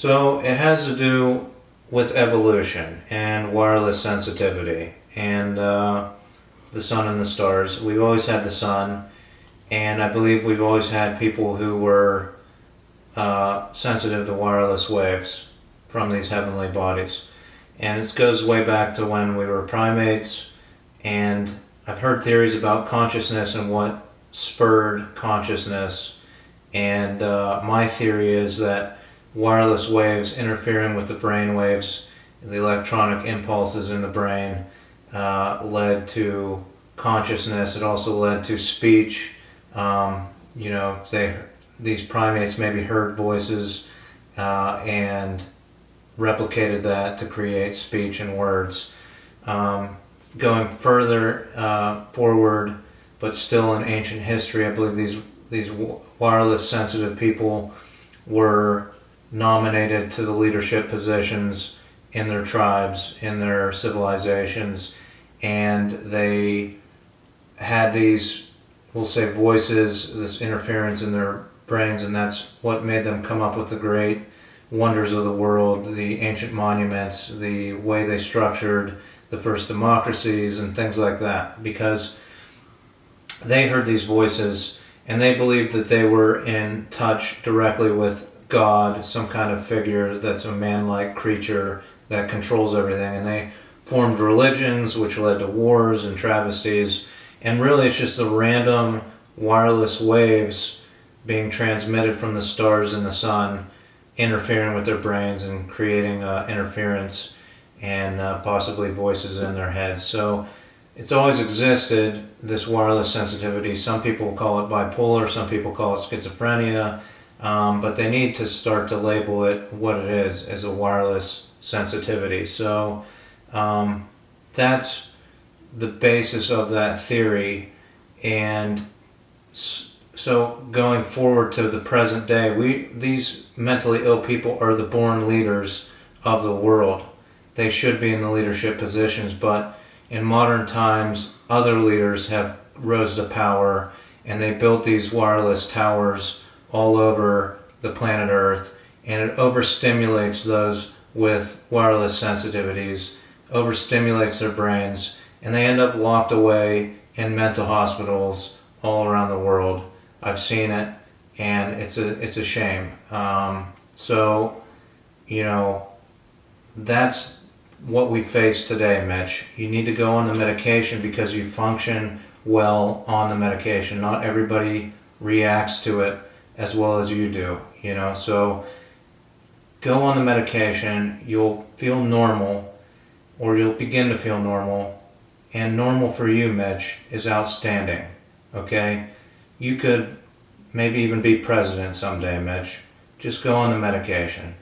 So it has to do with evolution and wireless sensitivity and the sun and the stars. We've always had the sun, and I believe we've always had people who were sensitive to wireless waves from these heavenly bodies. And it goes way back to when we were primates, and I've heard theories about consciousness and what spurred consciousness, and my theory is that wireless waves interfering with the brain waves, the electronic impulses in the brain, led to consciousness. It also led to speech. These primates maybe heard voices and replicated that to create speech and words. Going further forward, but still in ancient history, I believe these wireless sensitive people were nominated to the leadership positions in their tribes, in their civilizations, and they had these, we'll say, voices, this interference in their brains, and that's what made them come up with the great wonders of the world, the ancient monuments, the way they structured the first democracies and things like that, because they heard these voices and they believed that they were in touch directly with God, some kind of figure that's a man-like creature that controls everything, and they formed religions which led to wars and travesties. And really it's just the random wireless waves being transmitted from the stars and the sun interfering with their brains and creating interference and possibly voices in their heads. So it's always existed, this wireless sensitivity. Some people call it bipolar, some people call it schizophrenia, but they need to start to label it what it is, as a wireless sensitivity. So that's the basis of that theory. And so going forward to the present day, these mentally ill people are the born leaders of the world. They should be in the leadership positions, but in modern times, other leaders have rose to power, and they built these wireless towers all over the planet Earth, and it overstimulates those with wireless sensitivities, overstimulates their brains, and they end up locked away in mental hospitals all around the world. I've seen it, and it's a shame. That's what we face today, Mitch. You need to go on the medication because you function well on the medication. Not everybody reacts to it as well as you do, so go on the medication. You'll feel normal, or you'll begin to feel normal, and normal for you, Mitch, is outstanding. Okay, you could maybe even be president someday, Mitch. Just go on the medication.